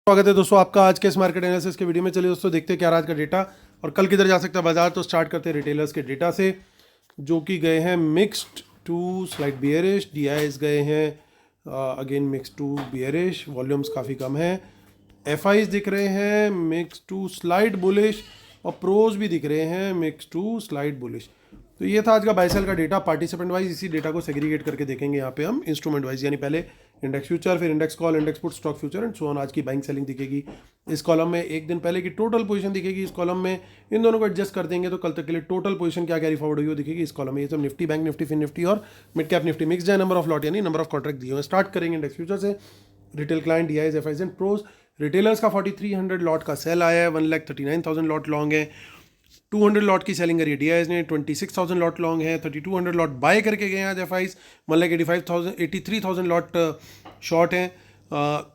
स्वागत है दोस्तों आपका आज के इस मार्केट एनालिसिस के वीडियो में। चलिए दोस्तों देखते हैं क्या आज का डेटा और कल किधर जा सकता है बाजार। तो स्टार्ट करते हैं रिटेलर्स के डेटा से, जो कि गए हैं mixed to slide bearish. DIs गए हैं again mix to bearish, volumes काफ़ी कम है। एफआईज दिख रहे हैं मिक्स टू स्लाइड बुलिश और प्रोज भी दिख रहे हैं मिक्स टू स्लाइड बुलिश। तो ये था आज का बाय सेल का डेटा पार्टिसिपेंट वाइज। इसी डेटा को सेग्रीगेट करके देखेंगे यहाँ पे हम इंस्ट्रूमेंट वाइज, यानी पहले इंडेक्स फ्यूचर, फिर index call, index put, stock future and so on. आज की बाइंग सेलिंग दिखेगी इस कॉलम में, एक दिन पहले की टोटल पोजीशन दिखेगी इस कॉलम में। इन दोनों को एडजस्ट कर देंगे तो कल तक के लिए टोटल पोजीशन क्या कैरी फॉरवर्ड हुई वो दिखेगी इस कॉलम में। ये सब निफ्टी, बैंक निफ्टी, फिन निफ्टी और मिड कैप निफ्टी मिक्स है। नंबर ऑफ लॉट यानी नंबर ऑफ कॉन्ट्रैक्ट दिए हुए। स्टार्ट करेंगे इंडेक्स फ्यूचर से। Retail client, DIs, FIs and pros. Retailers का 4300 लॉट का सेल आया है, 1,39,000 लॉट लॉन्ग है। 200 लॉट की सेलिंग करी है डीआईज ने, 26,000 लॉट लॉन्ग है। 3200 लॉट बाय करके गए हैं आज एफआईज, 83,000 लॉट शॉर्ट हैं।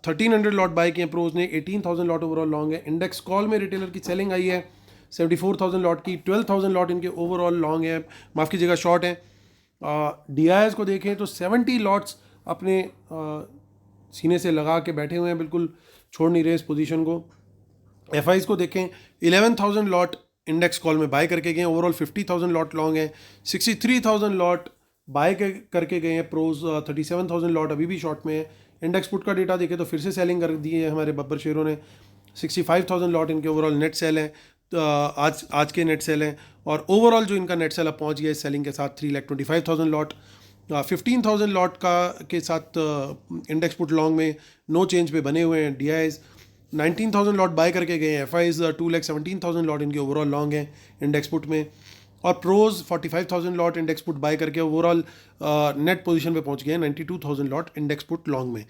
1300 लॉट बाय किए प्रोज ने, 18,000 लॉट ओवरऑल लॉन्ग है। इंडेक्स कॉल में रिटेलर की सेलिंग आई है 74,000 लॉट की, 12,000 लॉट इनके ओवरऑल लॉन्ग है, माफ़ कीजिएगा शॉर्ट है। डीआईएस को देखें तो 70 लॉट्स अपने सीने से लगा के बैठे हुए हैं, बिल्कुल छोड़ नहीं रहे इस पोजीशन को। एफआईज को देखें 11,000 लॉट इंडेक्स कॉल में बाय करके गए हैं, ओवरऑल 50,000 लॉट लॉन्ग है। 63,000 लॉट बाय करके गए हैं प्रोज, 37,000 लॉट अभी भी शॉर्ट में है। इंडेक्स पुट का डेटा देखें तो फिर से सेलिंग कर दी है हमारे बब्बर शेयरों ने, 65,000 लॉट इनके ओवरऑल नेट सेल है, आज के नेट सेल हैं। और ओवरऑल जो इनका नेट सेल अब पहुंच गया इस सेलिंग के साथ 3,25,000 लॉट। 15,000 लॉट का के साथ इंडेक्स पुट लॉन्ग में नो चेंज पे बने हुए हैं डीआईज। 19,000 लॉट बाय करके गए हैं एफआईज, 2,17,000 लॉट इनके ओवरऑल लॉन्ग हैं इंडेक्स पुट में। और pros 45,000 lot index put buy करके ओवरऑल नेट पोजीशन पे पहुंच गए हैं 92,000 लॉट इंडेक्स पुट लॉन्ग में।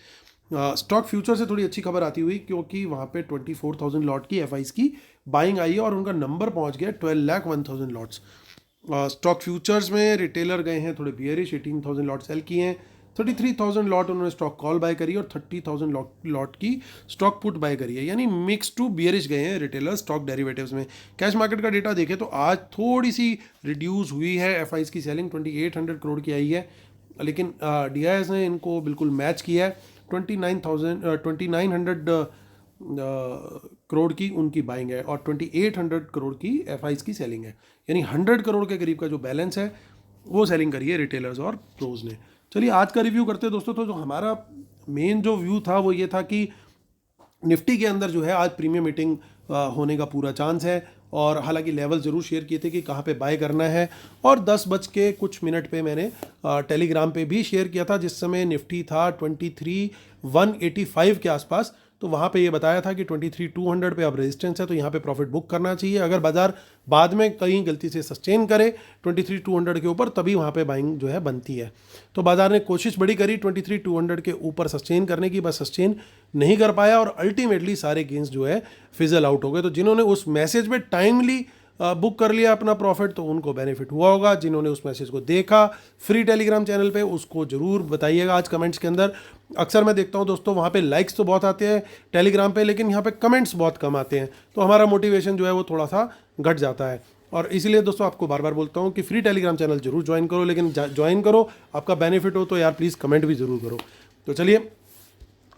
स्टॉक फ्यूचर से थोड़ी अच्छी खबर आती हुई, क्योंकि वहाँ पे 24,000 लॉट की एफआईज की बाइंग आई है और उनका नंबर पहुँच गया 12,01,000 लॉट्स। स्टॉक फ्यूचर्स में रिटेलर गए हैं थोड़े बियरिश, 18,000 लॉट सेल किए हैं, 33,000 लॉट उन्होंने स्टॉक कॉल बाय करी और 30,000 लॉट की स्टॉक पुट बाय करी है, यानी मिक्स टू बियरिश गए हैं रिटेलर स्टॉक डेरिवेटिव्स में। कैश मार्केट का डेटा देखें तो आज थोड़ी सी रिड्यूस हुई है। एफआईज की सेलिंग 2,800 करोड़ की आई है, लेकिन डीआईएस ने इनको बिल्कुल मैच किया है। 2,900 करोड़ की उनकी बाइंग है और 2,800 करोड़ की एफआईज की सेलिंग है, यानी 100 करोड़ के करीब का जो बैलेंस है वो सेलिंग करी है रिटेलर्स और प्रोज ने। चलिए आज का रिव्यू करते हैं दोस्तों। तो जो हमारा मेन जो व्यू था वो ये था कि निफ्टी के अंदर जो है आज प्रीमियम मीटिंग होने का पूरा चांस है, और हालांकि लेवल ज़रूर शेयर किए थे कि कहाँ पे बाय करना है। और 10 बज के कुछ मिनट पे मैंने टेलीग्राम पे भी शेयर किया था, जिस समय निफ्टी था 23,185 के आसपास। तो वहाँ पे ये बताया था कि 23,200 पे अब रेजिस्टेंस है, तो यहाँ पे प्रॉफिट बुक करना चाहिए। अगर बाजार बाद में कहीं गलती से सस्टेन करे 23,200 के ऊपर, तभी वहाँ पे बाइंग जो है बनती है। तो बाजार ने कोशिश बड़ी करी 23,200 के ऊपर सस्टेन करने की, बस सस्टेन नहीं कर पाया और अल्टीमेटली सारे गेंस जो है फिजल आउट हो गए। तो जिन्होंने उस मैसेज में टाइमली बुक कर लिया अपना प्रॉफिट तो उनको बेनिफिट हुआ होगा। जिन्होंने उस मैसेज को देखा फ्री टेलीग्राम चैनल पे, उसको जरूर बताइएगा आज कमेंट्स के अंदर। अक्सर मैं देखता हूँ दोस्तों वहाँ पे लाइक्स तो बहुत आते हैं टेलीग्राम पे, लेकिन यहाँ पे कमेंट्स बहुत कम आते हैं, तो हमारा मोटिवेशन जो है वो थोड़ा सा घट जाता है। और इसीलिए दोस्तों आपको बार बार बोलता हूँ कि फ्री टेलीग्राम चैनल जरूर ज्वाइन करो, लेकिन ज्वाइन करो, आपका बेनिफिट हो तो यार प्लीज़ कमेंट भी ज़रूर करो। तो चलिए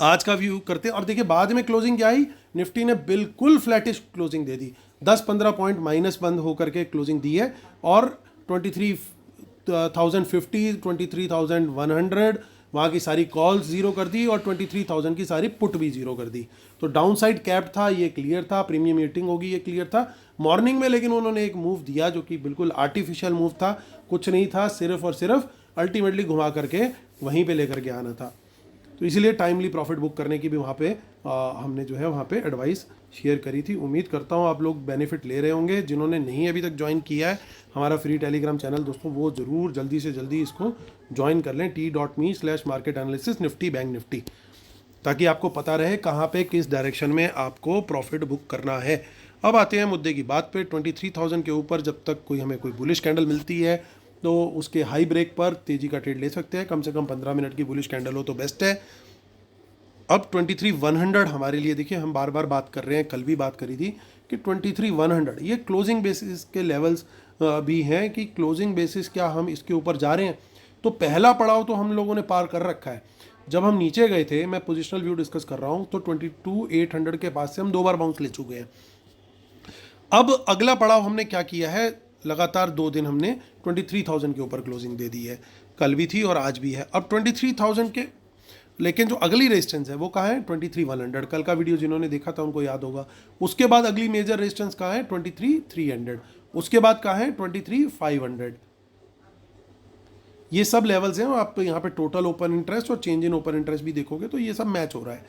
आज का व्यू करते हैं। और देखिए बाद में क्लोजिंग क्या आई, निफ्टी ने बिल्कुल फ्लैटिश क्लोजिंग दे दी, 10-15 पॉइंट माइनस बंद होकर के क्लोजिंग दी है। और 23,050, 23,100 वहाँ की सारी कॉल्स जीरो कर दी और 23,000 की सारी पुट भी जीरो कर दी। तो डाउन साइड कैप था, ये क्लियर था, प्रीमियम मीटिंग होगी ये क्लियर था मॉर्निंग में। लेकिन उन्होंने एक मूव दिया जो कि बिल्कुल आर्टिफिशियल मूव था, कुछ नहीं था, सिर्फ और सिर्फ अल्टीमेटली घुमा करके वहीं पे लेकर के आना था। तो इसीलिए टाइमली प्रॉफिट बुक करने की भी वहाँ पे हमने जो है वहाँ पे एडवाइस शेयर करी थी। उम्मीद करता हूँ आप लोग बेनिफिट ले रहे होंगे। जिन्होंने नहीं अभी तक ज्वाइन किया है हमारा फ्री टेलीग्राम चैनल दोस्तों, वो ज़रूर जल्दी से जल्दी इसको ज्वाइन कर लें, t.me/market analysis Nifty bank Nifty, ताकि आपको पता रहे कहाँ पे किस डायरेक्शन में आपको प्रॉफिट बुक करना है। अब आते हैं मुद्दे की बात पे। 23,000 के ऊपर जब तक हमें कोई बुलिश कैंडल मिलती है तो उसके हाई ब्रेक पर तेज़ी का ट्रेड ले सकते हैं। कम से कम 15 मिनट की बुलिश कैंडल हो तो बेस्ट है। अब 23,100 हमारे लिए, देखिए हम बार बार बात कर रहे हैं, कल भी बात करी थी कि 23,100 ये क्लोजिंग बेसिस के लेवल्स भी हैं कि क्लोजिंग बेसिस क्या हम इसके ऊपर जा रहे हैं। तो पहला पड़ाव तो हम लोगों ने पार कर रखा है। जब हम नीचे गए थे, मैं पोजिशनल व्यू डिस्कस कर रहा हूँ, तो 22,800 के पास से हम 2 बार बाउंस ले चुके हैं। अब अगला पड़ाव हमने क्या किया है, लगातार 2 दिन हमने 23,000 के ऊपर क्लोजिंग दे दी है, कल भी थी और आज भी है। अब 23,000 के, लेकिन जो अगली रेजिस्टेंस है वो कहाँ है, 23,100। कल का वीडियो जिन्होंने देखा था उनको याद होगा। उसके बाद अगली मेजर रेजिस्टेंस कहाँ है, 23,300। उसके बाद कहाँ है, 23,500। ये सब लेवल्स हैं। आप यहाँ पे टोटल ओपन इंटरेस्ट और चेंज इन ओपन इंटरेस्ट भी देखोगे तो ये सब मैच हो रहा है।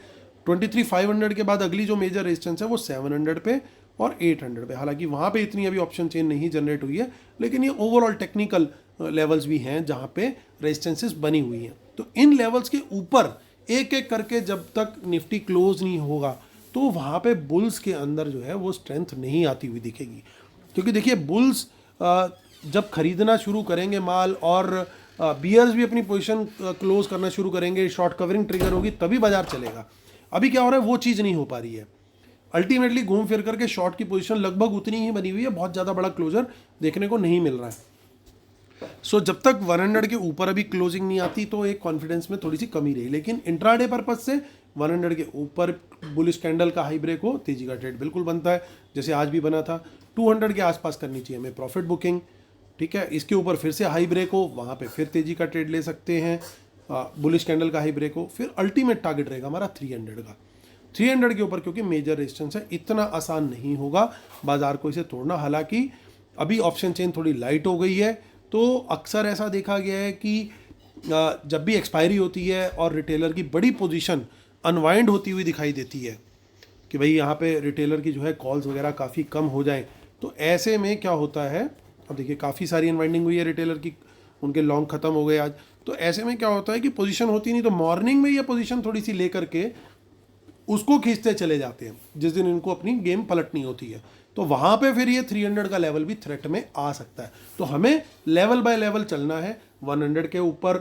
23,500 के बाद अगली जो मेजर रेजिस्टेंस है वो 700 पे और 800 पे। हालांकि वहाँ पे इतनी अभी ऑप्शन चेन नहीं जनरेट हुई है, लेकिन ये ओवरऑल टेक्निकल लेवल्स भी हैं जहाँ पे रेजिस्टेंसेस बनी हुई हैं। तो इन लेवल्स के ऊपर एक एक करके जब तक निफ्टी क्लोज नहीं होगा तो वहाँ पे बुल्स के अंदर जो है वो स्ट्रेंथ नहीं आती हुई दिखेगी। क्योंकि देखिए, बुल्स जब खरीदना शुरू करेंगे माल और बियर्स भी अपनी पोजीशन क्लोज करना शुरू करेंगे, शॉर्ट कवरिंग ट्रिगर होगी, तभी बाजार चलेगा। अभी क्या हो रहा है, वो चीज़ नहीं हो पा रही है। अल्टीमेटली घूम फिर करके शॉर्ट की पोजीशन लगभग उतनी ही बनी हुई है, बहुत ज़्यादा बड़ा क्लोजर देखने को नहीं मिल रहा है। सो जब तक 100 के ऊपर अभी क्लोजिंग नहीं आती तो एक कॉन्फिडेंस में थोड़ी सी कमी रही। लेकिन इंट्राडे पर्पज से 100 के ऊपर बुलिश कैंडल का हाई ब्रेक हो, तेजी का ट्रेड बिल्कुल बनता है, जैसे आज भी बना था। 200 के आसपास करनी चाहिए हमें प्रॉफिट बुकिंग, ठीक है। इसके ऊपर फिर से हाई ब्रेक हो, वहाँ पे फिर तेजी का ट्रेड ले सकते हैं। बुलिश कैंडल का हाई ब्रेक हो, फिर अल्टीमेट टारगेट रहेगा हमारा 300 का। 300 के ऊपर क्योंकि मेजर रेजिस्टेंस है, इतना आसान नहीं होगा बाजार को इसे तोड़ना। हालांकि अभी ऑप्शन चेन थोड़ी लाइट हो गई है, तो अक्सर ऐसा देखा गया है कि जब भी एक्सपायरी होती है और रिटेलर की बड़ी पोजीशन अनवाइंड होती हुई दिखाई देती है कि भाई यहाँ पे रिटेलर की जो है कॉल्स वगैरह काफ़ी कम हो जाए, तो ऐसे में क्या होता है, अब देखिए काफ़ी सारी अनवाइंडिंग हुई है रिटेलर की, उनके लॉन्ग खत्म हो गए आज। तो ऐसे में क्या होता है कि पोजीशन होती नहीं, तो मॉर्निंग में ये पोजीशन थोड़ी सी लेकर के उसको खींचते चले जाते हैं जिस दिन इनको अपनी गेम पलटनी होती है। तो वहाँ पे फिर ये 300 का लेवल भी थ्रेट में आ सकता है। तो हमें लेवल बाय लेवल चलना है। 100 के ऊपर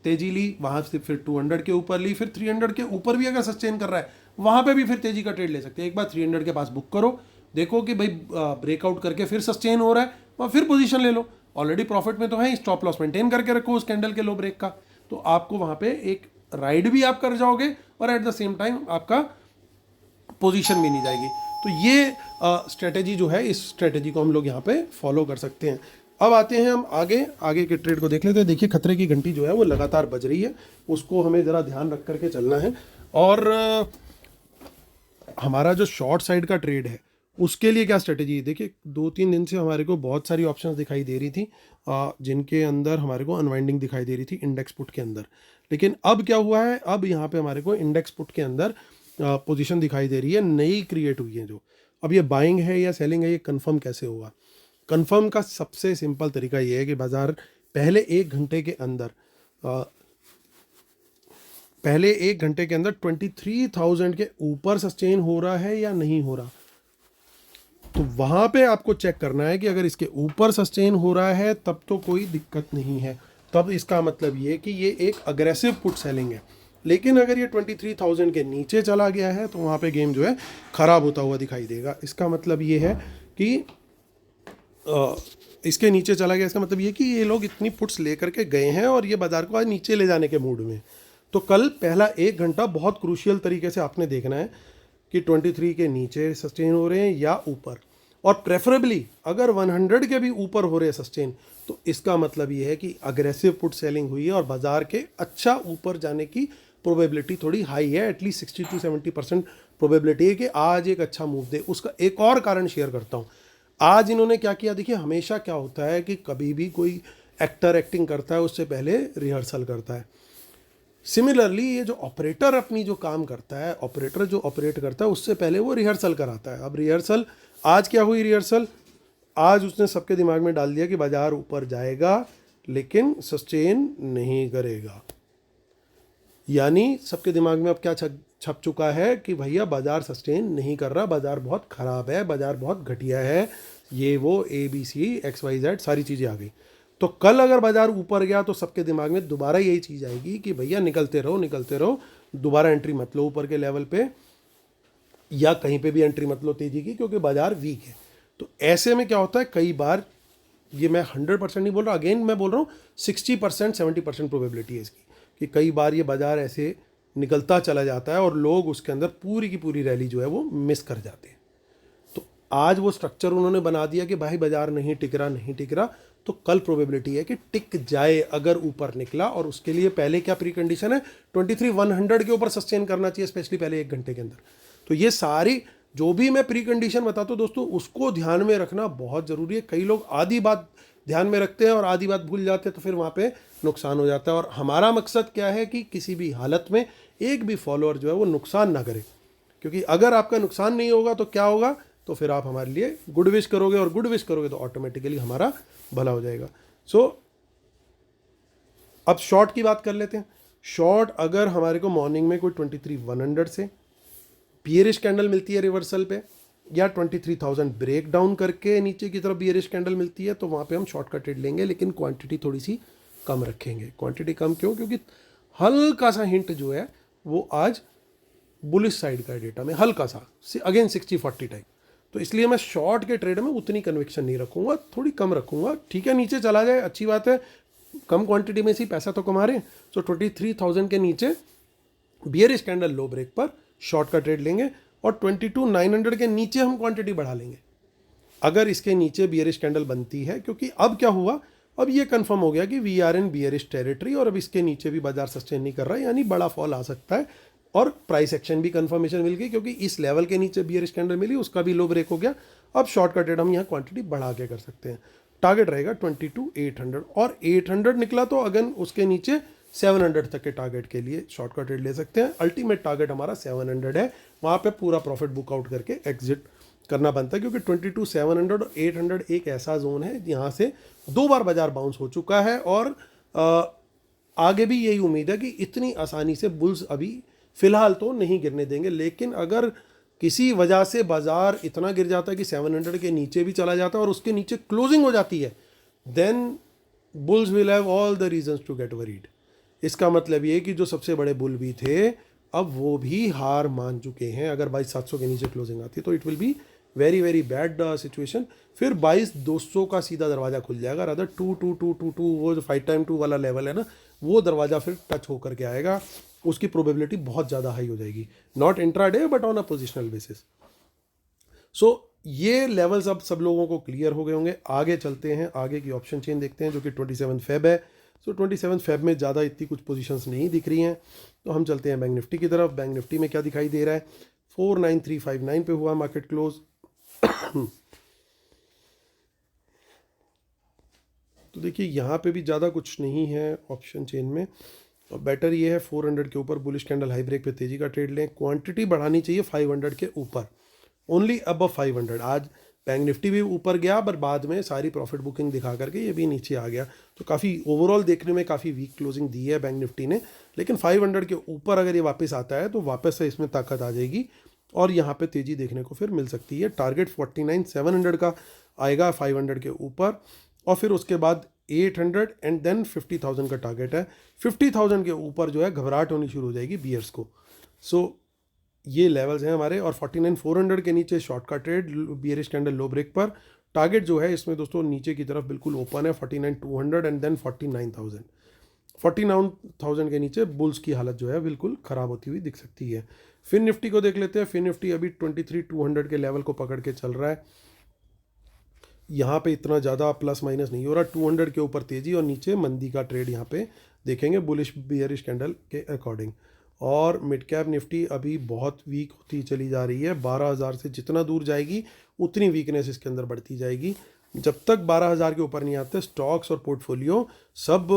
तेजी ली, वहाँ से फिर 200 के ऊपर ली, फिर 300 के ऊपर भी अगर सस्टेन कर रहा है वहाँ पे भी फिर तेजी का ट्रेड ले सकते हैं। एक बार 300 के पास बुक करो, देखो कि भाई ब्रेकआउट करके फिर सस्टेन हो रहा है, वहाँ फिर पोजीशन ले लो। ऑलरेडी प्रॉफिट में तो है, स्टॉप लॉस मेंटेन करके रखो उस कैंडल के लो ब्रेक का, तो आपको वहाँ पे एक राइड भी आप कर जाओगे और एट द सेम टाइम आपका पोजीशन भी नहीं जाएगी। तो ये स्ट्रेटेजी जो है, इस स्ट्रेटेजी को हम लोग यहाँ पे फॉलो कर सकते हैं। अब आते हैं हम आगे के ट्रेड को देख लेते हैं। देखिए, खतरे की घंटी जो है वो लगातार बज रही है, उसको हमें ज़रा ध्यान रख करके चलना है। और हमारा जो शॉर्ट साइड का ट्रेड है उसके लिए क्या स्ट्रेटेजी है। देखिए, 2-3 दिन से हमारे को बहुत सारी ऑप्शंस दिखाई दे रही थी जिनके अंदर हमारे को अनवाइंडिंग दिखाई दे रही थी इंडेक्स पुट के अंदर। लेकिन अब क्या हुआ है, अब यहाँ पे हमारे को इंडेक्स पुट के अंदर पोजीशन दिखाई दे रही है, नई क्रिएट हुई है जो। अब ये बाइंग है या सेलिंग है, ये कंफर्म कैसे होगा। कंफर्म का सबसे सिंपल तरीका ये है कि बाजार पहले एक घंटे के अंदर 23,000 के ऊपर सस्टेन हो रहा है या नहीं हो रहा। तो वहाँ पे आपको चेक करना है कि अगर इसके ऊपर सस्टेन हो रहा है तब तो कोई दिक्कत नहीं है, तब इसका मतलब ये कि ये एक अग्रेसिव पुट सेलिंग है। लेकिन अगर ये 23,000 के नीचे चला गया है तो वहाँ पे गेम जो है ख़राब होता हुआ दिखाई देगा। इसका मतलब ये है कि इसके नीचे चला गया, इसका मतलब ये कि ये लोग इतनी पुट्स लेकर के गए हैं और ये बाजार को आज नीचे ले जाने के मूड में। तो कल पहला 1 घंटा बहुत क्रूशियल तरीके से आपने देखना है कि 23 के नीचे सस्टेन हो रहे हैं या ऊपर, और प्रेफरेबली अगर 100 के भी ऊपर हो रहे हैं सस्टेन, तो इसका मतलब ये है कि अग्रेसिव पुट सेलिंग हुई है और बाजार के अच्छा ऊपर जाने की प्रोबेबिलिटी थोड़ी हाई है। एटलीस्ट 60 to 70% प्रोबेबिलिटी है कि आज एक अच्छा मूव दे। उसका एक और कारण शेयर करता हूँ। आज इन्होंने क्या किया, देखिए हमेशा क्या होता है कि कभी भी कोई एक्टर एक्टिंग करता है उससे पहले रिहर्सल करता है। सिमिलरली ये जो ऑपरेटर अपनी जो काम करता है, ऑपरेटर जो ऑपरेट करता है उससे पहले वो रिहर्सल कराता है। अब रिहर्सल आज क्या हुई, रिहर्सल आज उसने सबके दिमाग में डाल दिया कि बाजार ऊपर जाएगा लेकिन सस्टेन नहीं करेगा। यानी सबके दिमाग में अब क्या छप चुका है कि भैया बाजार सस्टेन नहीं कर रहा, बाजार बहुत ख़राब है, बाजार बहुत घटिया है, ये वो ABC XYZ सारी चीज़ें आ गई। तो कल अगर बाजार ऊपर गया तो सबके दिमाग में दोबारा यही चीज़ आएगी कि भैया निकलते रहो, दोबारा एंट्री मत लो ऊपर के लेवल पे, या कहीं पे भी एंट्री मत लो तेजी की, क्योंकि बाजार वीक है। तो ऐसे में क्या होता है, कई बार, ये मैं 100% नहीं बोल रहा, अगेन मैं बोल रहा हूँ 60% 70% प्रोबेबिलिटी है इसकी कि कई बार ये बाज़ार ऐसे निकलता चला जाता है और लोग उसके अंदर पूरी की पूरी रैली जो है वो मिस कर जाते हैं। तो आज वो स्ट्रक्चर उन्होंने बना दिया कि भाई बाज़ार नहीं टिक रहा, तो कल प्रोबेबिलिटी है कि टिक जाए अगर ऊपर निकला। और उसके लिए पहले क्या प्री कंडीशन है, 23,100 के ऊपर सस्टेन करना चाहिए, स्पेशली पहले 1 घंटे के अंदर। तो ये सारी जो भी मैं प्री कंडीशन बताता हूँ दोस्तों, उसको ध्यान में रखना बहुत ज़रूरी है। कई लोग आधी बात ध्यान में रखते हैं और आधी बात भूल जाते हैं, तो फिर वहाँ पे नुकसान हो जाता है। और हमारा मकसद क्या है कि किसी भी हालत में एक भी फॉलोअर जो है वो नुकसान ना करे, क्योंकि अगर आपका नुकसान नहीं होगा तो क्या होगा, तो फिर आप हमारे लिए गुड विश करोगे, और गुड विश करोगे तो ऑटोमेटिकली हमारा भला हो जाएगा। सो अब शॉर्ट की बात कर लेते हैं। शॉर्ट अगर हमारे को मॉर्निंग में कोई 23,100 से बियरिश कैंडल मिलती है रिवर्सल पे, या 23,000 ब्रेक डाउन करके नीचे की तरफ बियरिश कैंडल मिलती है, तो वहाँ पे हम शॉर्ट का ट्रेड लेंगे, लेकिन क्वांटिटी थोड़ी सी कम रखेंगे। क्वांटिटी कम क्यों? क्योंकि हल्का सा हिंट जो है वो आज बुलिश साइड का डेटा में, हल्का सा अगेन 60-40 टाइप। तो इसलिए मैं शॉर्ट के ट्रेड में उतनी कन्विक्शन नहीं रखूंगा, थोड़ी कम रखूंगा। ठीक है, नीचे चला जाए अच्छी बात है, कम क्वांटिटी में से पैसा तो कमा रहे हैं। सो 23,000 के नीचे बियरिश कैंडल लो ब्रेक पर शॉर्ट का ट्रेड लेंगे, और 22,900 के नीचे हम क्वांटिटी बढ़ा लेंगे अगर इसके नीचे बियरिश कैंडल बनती है। क्योंकि अब क्या हुआ, अब ये कंफर्म हो गया कि we are in bearish territory, और अब इसके नीचे भी बाजार सस्टेन नहीं कर रहा है, यानी बड़ा फॉल आ सकता है। और प्राइस एक्शन भी कंफर्मेशन मिल गई, क्योंकि इस लेवल के नीचे बियरिश कैंडल मिली, उसका भी लो ब्रेक हो गया। अब शॉर्ट का ट्रेड हम यहाँ क्वांटिटी बढ़ा के कर सकते हैं। टारगेट रहेगा 22,800, और 800 निकला तो अगेन उसके नीचे 700 तक के टारगेट के लिए शॉर्ट का ट्रेड ले सकते हैं। अल्टीमेट टारगेट हमारा 700 है, वहाँ पे पूरा प्रॉफिट बुक आउट करके एग्जिट करना बनता है, क्योंकि 22,700 और 800 एक ऐसा जोन है जहाँ से 2 बार बाजार बाउंस हो चुका है। और आगे भी यही उम्मीद है कि इतनी आसानी से बुल्स अभी फिलहाल तो नहीं गिरने देंगे, लेकिन अगर किसी वजह से बाजार इतना गिर जाता है कि 700 के नीचे भी चला जाता है और उसके नीचे क्लोजिंग हो जाती है, then bulls will have all the reasons to get worried. इसका मतलब ये कि जो सबसे बड़े बुल भी थे, अब वो भी हार मान चुके हैं। अगर 22,700 के नीचे क्लोजिंग आती है तो it will be very very bad situation. फिर 22,200 का सीधा दरवाजा खुल जाएगा, रादर 2,2,2,2,2 वो जो 5 टाइम 2 वाला लेवल है ना, वो दरवाजा फिर टच होकर के आएगा। उसकी प्रोबेबिलिटी बहुत ज़्यादा हाई हो जाएगी, not intraday but on a positional basis. So ये लेवल्स अब सब लोगों को क्लियर हो गए होंगे। आगे चलते हैं, आगे की ऑप्शन चेन देखते हैं, जो कि 27 फेब है। सो 27 फेब में ज़्यादा इतनी कुछ पोजीशंस नहीं दिख रही हैं, तो हम चलते हैं बैंक निफ्टी की तरफ। बैंक निफ्टी में क्या दिखाई दे रहा है, 49359 पे हुआ मार्केट क्लोज। तो देखिए यहाँ पे भी ज़्यादा कुछ नहीं है ऑप्शन चेन में, और बेटर ये है 400 के ऊपर बुलिश कैंडल हाई ब्रेक पे तेजी का ट्रेड लें। क्वांटिटी बढ़ानी चाहिए 500 के ऊपर, ओनली अबव 500। आज बैंक निफ्टी भी ऊपर गया, पर बाद में सारी प्रॉफिट बुकिंग दिखा करके ये भी नीचे आ गया। तो काफ़ी ओवरऑल देखने में काफ़ी वीक क्लोजिंग दी है बैंक निफ्टी ने, लेकिन 500 के ऊपर अगर ये वापस आता है तो वापस से इसमें ताकत आ जाएगी और यहाँ पे तेज़ी देखने को फिर मिल सकती है। टारगेट 49,700 का आएगा 500 के ऊपर, और फिर उसके बाद 800 एंड देन 50,000 का टारगेट है। 50,000 के ऊपर जो है घबराहट होनी शुरू हो जाएगी बियर्स को। सो ये लेवल्स हैं हमारे, और 49,400 के नीचे शॉर्ट का ट्रेड बियरिश कैंडल लो ब्रेक पर। टारगेट जो है इसमें दोस्तों नीचे की तरफ बिल्कुल ओपन है, 49,200 एंड देन 49,000। 49,000 के नीचे बुल्स की हालत जो है बिल्कुल ख़राब होती हुई दिख सकती है। फिर निफ्टी को देख लेते हैं। फिर निफ्टी अभी 23,200 के लेवल को पकड़ के चल रहा है। यहाँ पे इतना ज़्यादा प्लस माइनस नहीं हो रहा, 200 के ऊपर तेज़ी और नीचे मंदी का ट्रेड यहाँ पे देखेंगे बुलिश बियरिश कैंडल के अकॉर्डिंग। और मिड कैप निफ्टी अभी बहुत वीक होती चली जा रही है। 12,000 से जितना दूर जाएगी उतनी वीकनेस इसके अंदर बढ़ती जाएगी। जब तक 12,000 के ऊपर नहीं आते, स्टॉक्स और पोर्टफोलियो सब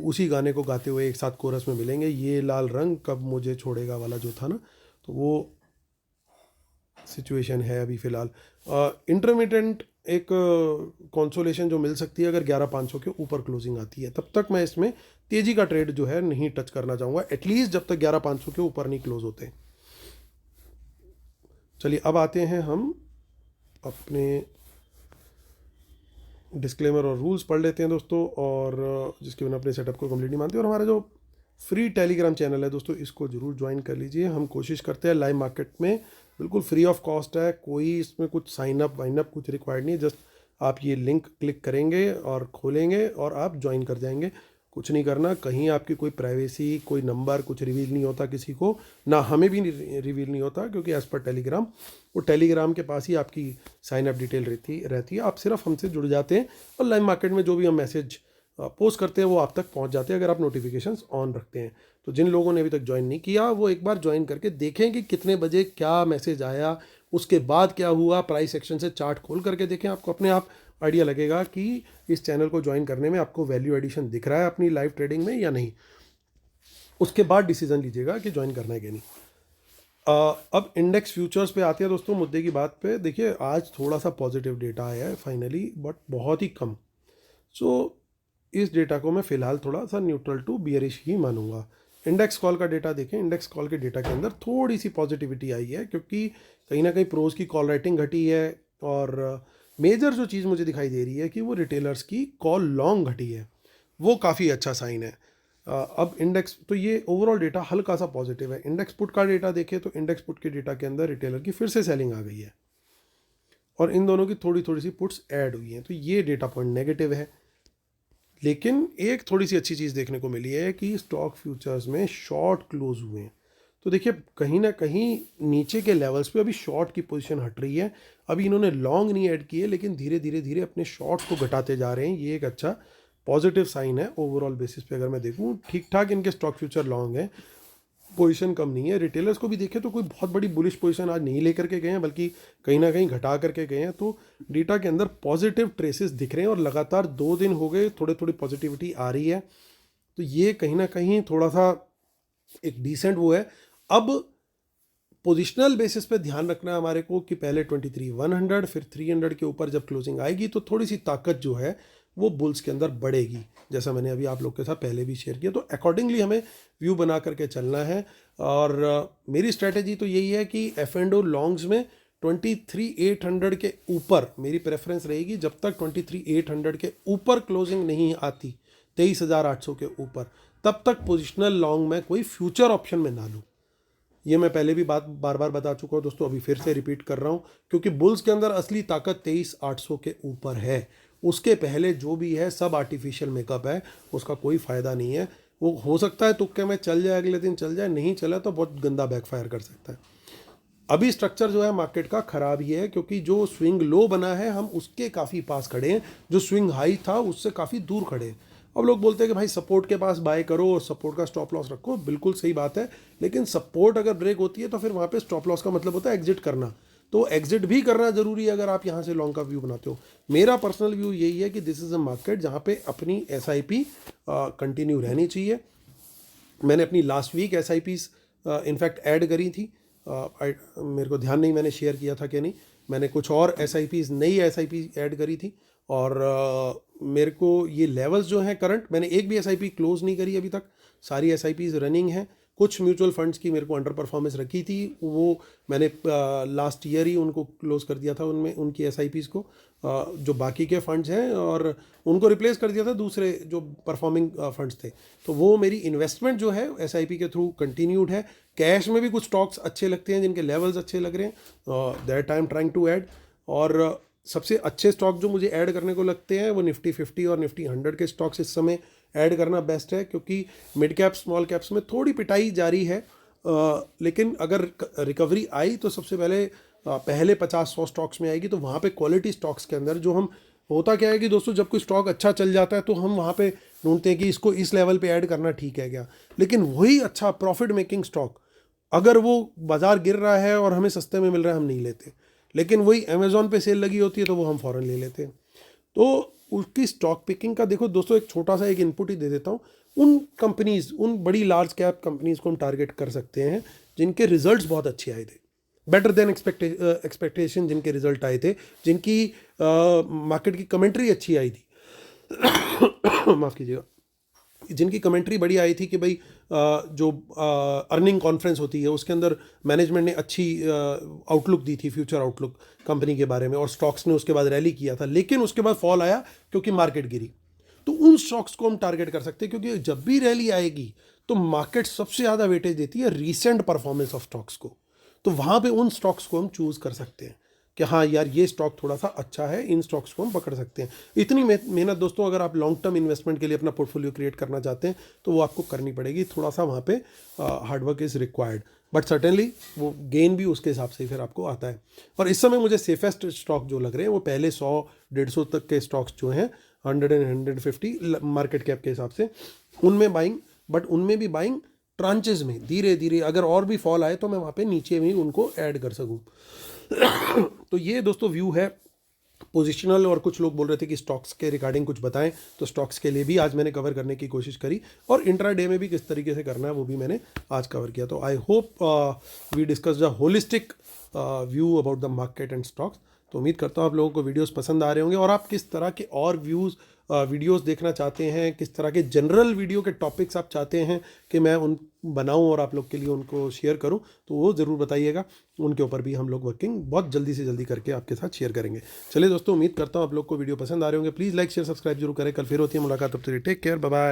उसी गाने को गाते हुए एक साथ कोरस में मिलेंगे। ये लाल रंग कब मुझे छोड़ेगा वाला जो था ना, तो वो सिचुएशन है अभी फ़िलहाल। इंटरमीडिएंट एक कंसोलेशन जो मिल सकती है अगर 11,500 के ऊपर क्लोजिंग आती है, तब तक मैं इसमें तेज़ी का ट्रेड जो है नहीं टच करना चाहूँगा, एटलीस्ट जब तक 11,500 के ऊपर नहीं क्लोज होते। चलिए अब आते हैं हम अपने डिस्क्लेमर और रूल्स पढ़ लेते हैं दोस्तों, और जिसके बिना अपने सेटअप को कंप्लीट नहीं मानते। और हमारा जो फ्री टेलीग्राम चैनल है दोस्तों, इसको ज़रूर ज्वाइन कर लीजिए। हम कोशिश करते हैं लाइव मार्केट में, बिल्कुल फ्री ऑफ कॉस्ट है, कोई इसमें कुछ साइन अप वाइन अप कुछ रिक्वायर्ड नहीं है। जस्ट आप ये लिंक क्लिक करेंगे और खोलेंगे और आप ज्वाइन कर जाएंगे, कुछ नहीं करना, कहीं आपकी कोई प्राइवेसी, कोई नंबर कुछ रिवील नहीं होता किसी को, ना हमें भी रिवील नहीं होता, क्योंकि एज़ पर टेलीग्राम, वो टेलीग्राम के पास ही आपकी साइन अप डिटेल रहती है। आप सिर्फ हमसे जुड़ जाते हैं और लाइव मार्केट में जो भी हम मैसेज पोस्ट करते हैं वो आप तक पहुंच जाते हैं, अगर आप नोटिफिकेशंस ऑन रखते हैं। तो जिन लोगों ने अभी तक ज्वाइन नहीं किया वो एक बार ज्वाइन करके देखें कि कितने बजे क्या मैसेज आया, उसके बाद क्या हुआ, प्राइस सेक्शन से चार्ट खोल करके देखें, आपको अपने आप आइडिया लगेगा कि इस चैनल को ज्वाइन करने में आपको वैल्यू एडिशन दिख रहा है अपनी लाइव ट्रेडिंग में या नहीं। उसके बाद डिसीजन लीजिएगा कि ज्वाइन करना है कि नहीं। अब इंडेक्स फ्यूचर्स पे आते हैं दोस्तों, मुद्दे की बात पे। देखिए आज थोड़ा सा पॉजिटिव डेटा आया है फाइनली, बट बहुत ही कम। सो इस डेटा को मैं फ़िलहाल थोड़ा सा न्यूट्रल टू बियरिश ही मानूंगा। इंडेक्स कॉल का डेटा देखें, इंडेक्स कॉल के डेटा के अंदर थोड़ी सी पॉजिटिविटी आई है, क्योंकि कहीं ना कहीं प्रोज की कॉल राइटिंग घटी है, और मेजर जो चीज़ मुझे दिखाई दे रही है कि वो रिटेलर्स की कॉल लॉन्ग घटी है, वो काफ़ी अच्छा साइन है। अब इंडेक्स, तो ये ओवरऑल डेटा हल्का सा पॉजिटिव है। इंडेक्स पुट का डेटा देखें तो इंडेक्स पुट के डेटा के अंदर रिटेलर की फिर से सेलिंग आ गई है, और इन दोनों की थोड़ी थोड़ी सी पुट्स ऐड हुई हैं, तो ये डेटा पॉइंट नेगेटिव है। लेकिन एक थोड़ी सी अच्छी चीज़ देखने को मिली है कि स्टॉक फ्यूचर्स में शॉर्ट क्लोज हुए हैं। तो देखिए कहीं ना कहीं नीचे के लेवल्स पे अभी शॉर्ट की पोजीशन हट रही है। अभी इन्होंने लॉन्ग नहीं ऐड किए, लेकिन धीरे धीरे धीरे अपने शॉर्ट्स को घटाते जा रहे हैं। ये एक अच्छा पॉजिटिव साइन है ओवरऑल बेसिस पे। अगर मैं देखूँ ठीक ठाक इनके स्टॉक फ्यूचर लॉन्ग है, पोजीशन कम नहीं है। रिटेलर्स को भी देखें तो कोई बहुत बड़ी बुलिश पोजीशन आज नहीं लेकर के गए हैं, बल्कि कहीं ना कहीं घटा करके गए हैं। तो डेटा के अंदर पॉजिटिव ट्रेसेस दिख रहे हैं, और लगातार 2 दिन हो गए थोड़ी थोड़ी पॉजिटिविटी आ रही है। तो ये कहीं ना कहीं थोड़ा सा एक डिसेंट वो है। अब पोजिशनल बेसिस पे ध्यान रखना है हमारे को कि पहले 23,100 फिर 300 के ऊपर जब क्लोजिंग आएगी तो थोड़ी सी ताकत जो है वो बुल्स के अंदर बढ़ेगी, जैसा मैंने अभी आप लोग के साथ पहले भी शेयर किया। तो अकॉर्डिंगली हमें व्यू बना करके चलना है, और मेरी स्ट्रैटेजी तो यही है कि F&O लॉन्ग्स में 23,800 के ऊपर मेरी प्रेफरेंस रहेगी। जब तक 23,800 के ऊपर क्लोजिंग नहीं आती, 23,800 के ऊपर, तब तक पोजिशनल लॉन्ग में कोई फ्यूचर ऑप्शन में ना लूँ। ये मैं पहले भी बात बार बार बता चुका हूँ दोस्तों, अभी फिर से रिपीट कर रहा हूँ, क्योंकि बुल्स के अंदर असली ताकत 23,800 के ऊपर है। उसके पहले जो भी है सब आर्टिफिशियल मेकअप है, उसका कोई फ़ायदा नहीं है। वो हो सकता है तुक्के में चल जाए, अगले दिन चल जाए, नहीं चला तो बहुत गंदा बैकफायर कर सकता है। अभी स्ट्रक्चर जो है मार्केट का ख़राब ही है, क्योंकि जो स्विंग लो बना है हम उसके काफ़ी पास खड़े हैं, जो स्विंग हाई था उससे काफ़ी दूर खड़े हैं। अब लोग बोलते हैं कि भाई सपोर्ट के पास बाय करो और सपोर्ट का स्टॉप लॉस रखो, बिल्कुल सही बात है, लेकिन सपोर्ट अगर ब्रेक होती है तो फिर वहाँ पे स्टॉप लॉस का मतलब होता है एग्जिट करना। तो एग्जिट भी करना जरूरी है अगर आप यहाँ से लॉन्ग का व्यू बनाते हो। मेरा पर्सनल व्यू यही है कि दिस इज़ अ मार्केट जहाँ पे अपनी SIP कंटिन्यू रहनी चाहिए। मैंने अपनी last week SIPs in fact add करी थी, मेरे को ध्यान नहीं मैंने शेयर किया था कि नहीं। मैंने कुछ और SIPs, नई SIP ऐड करी थी, और मेरे को ये लेवल्स जो हैं करंट, मैंने एक भी SIP क्लोज नहीं करी अभी तक, सारी SIPs रनिंग हैं। कुछ म्यूचुअल फंड्स की मेरे को अंडर परफॉर्मेंस रखी थी, वो मैंने लास्ट ईयर ही उनको क्लोज कर दिया था, उनमें उनकी SIPs को, जो बाकी के फंड्स हैं, और उनको रिप्लेस कर दिया था दूसरे जो परफॉर्मिंग फंड्स थे। तो वो मेरी इन्वेस्टमेंट जो है SIP के थ्रू कंटिन्यूड है। कैश में भी कुछ स्टॉक्स अच्छे लगते हैं जिनके लेवल्स अच्छे लग रहे हैं, that I am trying to add. और सबसे अच्छे स्टॉक जो मुझे ऐड करने को लगते हैं वो निफ्टी 50 और निफ्टी 100 के स्टॉक्स इस समय ऐड करना बेस्ट है, क्योंकि मिड कैप स्मॉल कैप्स में थोड़ी पिटाई जारी है। लेकिन अगर रिकवरी आई तो सबसे पहले 50-100 स्टॉक्स में आएगी। तो वहाँ पे क्वालिटी स्टॉक्स के अंदर जो हम, होता क्या है कि दोस्तों जब कोई स्टॉक अच्छा चल जाता है तो हम वहाँ पे ढूंढते हैं कि इसको इस लेवल पे ऐड करना ठीक है क्या। लेकिन वही अच्छा प्रॉफिट मेकिंग स्टॉक अगर वो बाजार गिर रहा है और हमें सस्ते में मिल रहा है हम नहीं लेते, लेकिन वही अमेज़ॉन पे सेल लगी होती है तो वो हम फ़ौरन ले लेते हैं। तो उसकी स्टॉक पिकिंग का देखो दोस्तों, एक छोटा सा एक इनपुट ही दे देता हूँ। उन कंपनीज, उन बड़ी लार्ज कैप कंपनीज को हम टारगेट कर सकते हैं जिनके रिजल्ट्स बहुत अच्छे आए थे, बेटर देन एक्सपेक्टेशन जिनके रिजल्ट आए थे, जिनकी मार्केट की कमेंट्री अच्छी आई थी माफ़ कीजिएगा, जिनकी कमेंट्री बड़ी आई थी कि भाई जो अर्निंग कॉन्फ्रेंस होती है उसके अंदर मैनेजमेंट ने अच्छी आउटलुक दी थी, फ्यूचर आउटलुक कंपनी के बारे में, और स्टॉक्स ने उसके बाद रैली किया था, लेकिन उसके बाद फॉल आया क्योंकि मार्केट गिरी। तो उन स्टॉक्स को हम टारगेट कर सकते हैं, क्योंकि जब भी रैली आएगी तो मार्केट सबसे ज़्यादा वेटेज देती है रीसेंट परफॉर्मेंस ऑफ स्टॉक्स को। तो वहाँ पे उन स्टॉक्स को हम चूज़ कर सकते हैं। कि हाँ यार ये स्टॉक थोड़ा सा अच्छा है, इन स्टॉक्स को हम पकड़ सकते हैं। इतनी मेहनत दोस्तों अगर आप लॉन्ग टर्म इन्वेस्टमेंट के लिए अपना पोर्टफोलियो क्रिएट करना चाहते हैं तो वो आपको करनी पड़ेगी, थोड़ा सा वहाँ पे hard work is required, but certainly वो गेन भी उसके हिसाब से फिर आपको आता है। और इस समय मुझे सेफेस्ट स्टॉक जो लग रहे हैं वो पहले 100-150 तक के स्टॉक्स जो हैं 100 एंड 150 मार्केट कैप के हिसाब से, उनमें बाइंग, बट उनमें भी बाइंग ट्रांचेस में, धीरे धीरे अगर और भी फॉल आए तो मैं वहाँ पे नीचे भी उनको ऐड कर सकूँ। तो ये दोस्तों व्यू है पोजिशनल। और कुछ लोग बोल रहे थे कि स्टॉक्स के रिगार्डिंग कुछ बताएं, तो स्टॉक्स के लिए भी आज मैंने कवर करने की कोशिश करी, और इंट्राडे में भी किस तरीके से करना है वो भी मैंने आज कवर किया। तो I hope we discuss the holistic view about the market and stocks. तो उम्मीद करता हूँ आप लोगों को वीडियोस पसंद आ रहे होंगे, और आप किस तरह के और वीडियोस देखना चाहते हैं, किस तरह के जनरल वीडियो के टॉपिक्स आप चाहते हैं कि मैं उन बनाऊं और आप लोग के लिए उनको शेयर करूं, तो वो ज़रूर बताइएगा। उनके ऊपर भी हम लोग वर्किंग बहुत जल्दी से जल्दी करके आपके साथ शेयर करेंगे। चलिए दोस्तों, उम्मीद करता हूं आप लोग को वीडियो पसंद आ रहे होंगे। प्लीज़ लाइक शेयर सब्सक्राइब जरूर करें। कल फिर होती है मुलाकात, तब तक टेक केयर, बाय बाय।